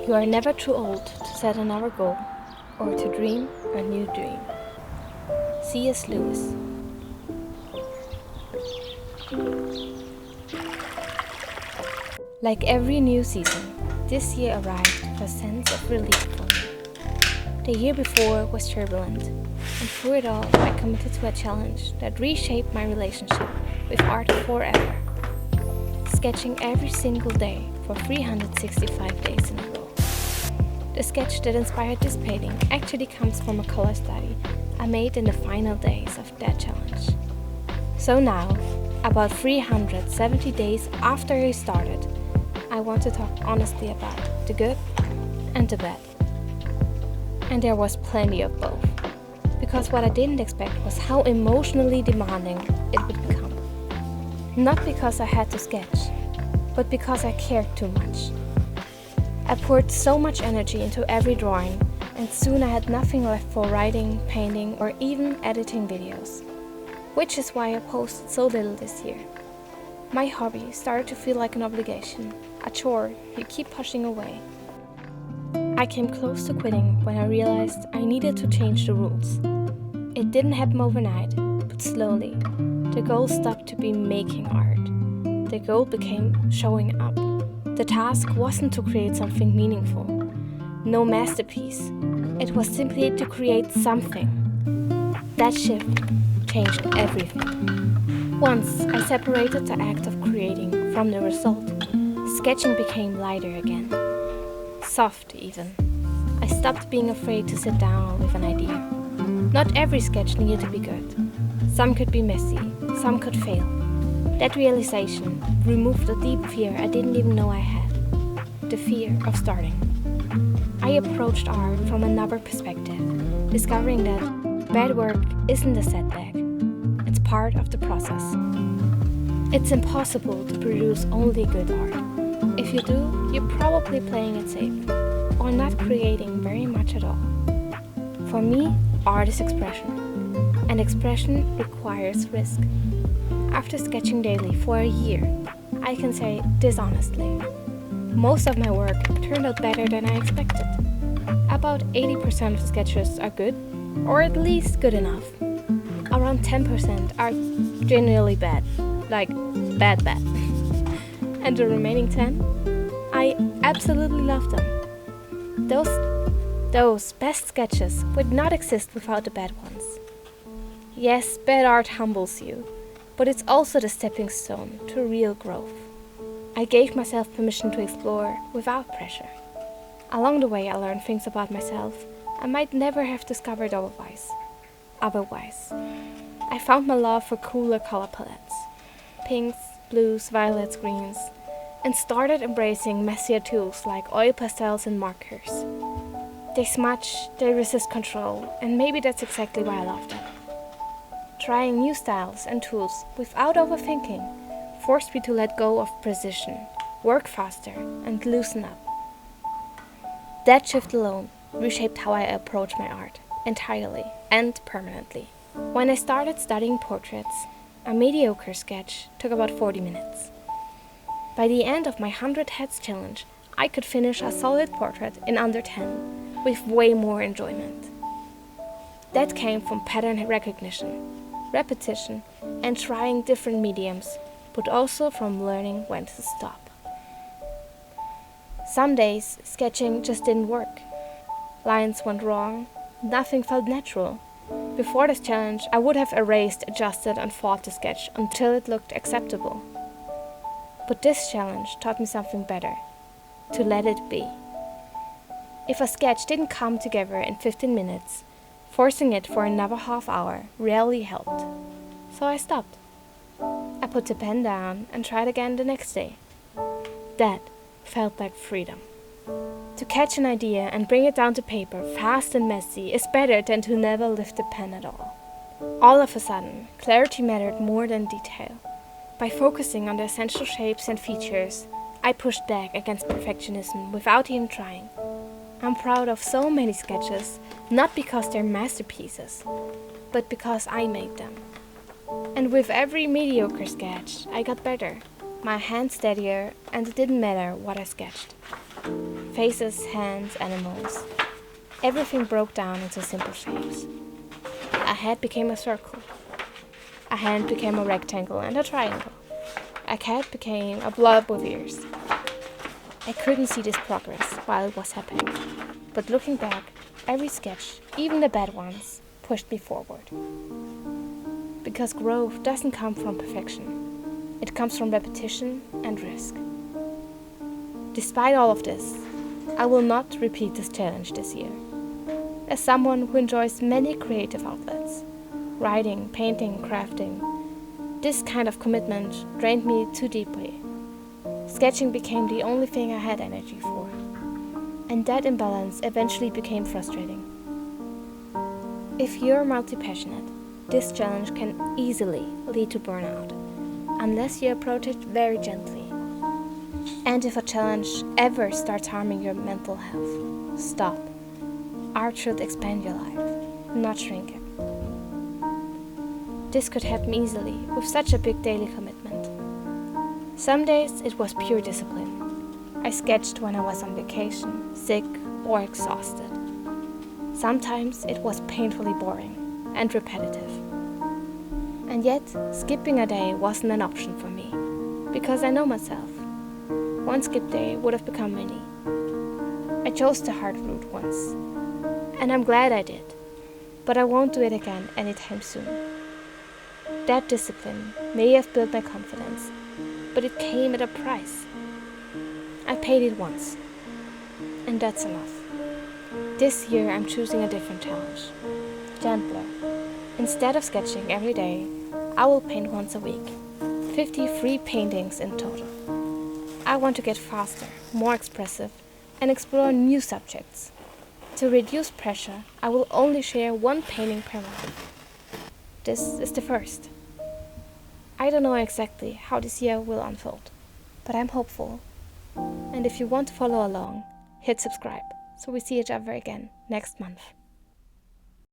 You are never too old to set another goal or to dream a new dream. C.S. Lewis. Like every new season, this year arrived with a sense of relief for me. The year before was turbulent, and through it all I committed to a challenge that reshaped my relationship with art forever. Sketching every single day for 365 days in a row. The sketch that inspired this painting actually comes from a color study I made in the final days of that challenge. So now, about 370 days after I started, I want to talk honestly about the good and the bad. And there was plenty of both, because what I didn't expect was how emotionally demanding it would become. Not because I had to sketch, but because I cared too much. I poured so much energy into every drawing, and soon I had nothing left for writing, painting, or even editing videos. Which is why I posted so little this year. My hobby started to feel like an obligation, a chore you keep pushing away. I came close to quitting when I realized I needed to change the rules. It didn't happen overnight, but slowly. The goal stopped to be making art. The goal became showing up. The task wasn't to create something meaningful. No masterpiece. It was simply to create something. That shift changed everything. Once I separated the act of creating from the result, sketching became lighter again. Soft even. I stopped being afraid to sit down with an idea. Not every sketch needed to be good. Some could be messy, some could fail. That realization removed a deep fear I didn't even know I had. The fear of starting. I approached art from another perspective, discovering that bad work isn't a setback. It's part of the process. It's impossible to produce only good art. If you do, you're probably playing it safe, or not creating very much at all. For me, art is expression, and expression requires risk. After sketching daily for a year, I can say this honestly. Most of my work turned out better than I expected. About 80% of the sketches are good, or at least good enough. Around 10% are genuinely bad, like bad. And the remaining 10, I absolutely love them. Those best sketches would not exist without the bad ones. Yes, bad art humbles you, but it's also the stepping stone to real growth. I gave myself permission to explore without pressure. Along the way I learned things about myself I might never have discovered otherwise. I found my love for cooler color palettes, pinks, blues, violets, greens, and started embracing messier tools like oil pastels and markers. They smudge, they resist control, and maybe that's exactly why I love them. Trying new styles and tools without overthinking forced me to let go of precision, work faster, and loosen up. That shift alone reshaped how I approach my art, entirely and permanently. When I started studying portraits, a mediocre sketch took about 40 minutes. By the end of my 100 heads challenge, I could finish a solid portrait in under 10, with way more enjoyment. That came from pattern recognition, repetition, and trying different mediums, but also from learning when to stop. Some days, sketching just didn't work. Lines went wrong, nothing felt natural. Before this challenge, I would have erased, adjusted, and fought the sketch until it looked acceptable. But this challenge taught me something better: to let it be. If a sketch didn't come together in 15 minutes, forcing it for another half hour rarely helped. So I stopped. I put the pen down and tried again the next day. That felt like freedom. To catch an idea and bring it down to paper fast and messy is better than to never lift the pen at all. All of a sudden, clarity mattered more than detail. By focusing on the essential shapes and features, I pushed back against perfectionism without even trying. I'm proud of so many sketches, not because they're masterpieces, but because I made them. And with every mediocre sketch, I got better, my hand steadier, and it didn't matter what I sketched. Faces, hands, animals. Everything broke down into simple shapes. A head became a circle. A hand became a rectangle and a triangle. A cat became a blob with ears. I couldn't see this progress while it was happening, but looking back, every sketch, even the bad ones, pushed me forward. Because growth doesn't come from perfection. It comes from repetition and risk. Despite all of this, I will not repeat this challenge this year. As someone who enjoys many creative outlets, writing, painting, crafting, this kind of commitment drained me too deeply. Sketching became the only thing I had energy for, and that imbalance eventually became frustrating. If you're multi-passionate, this challenge can easily lead to burnout, unless you approach it very gently. And if a challenge ever starts harming your mental health, stop. Art should expand your life, not shrink it. This could happen easily with such a big daily commitment. Some days it was pure discipline. I sketched when I was on vacation, sick, or exhausted. Sometimes it was painfully boring and repetitive. And yet, skipping a day wasn't an option for me, because I know myself. One skip day would have become many. I chose the hard route once, and I'm glad I did, but I won't do it again anytime soon. That discipline may have built my confidence, but it came at a price. I paid it once, and that's enough. This year I'm choosing a different challenge, gentler. Instead of sketching every day, I will paint once a week, 50 free paintings in total. I want to get faster, more expressive, and explore new subjects. To reduce pressure, I will only share one painting per month. This is the first. I don't know exactly how this year will unfold, but I'm hopeful. And if you want to follow along, hit subscribe so we see each other again next month.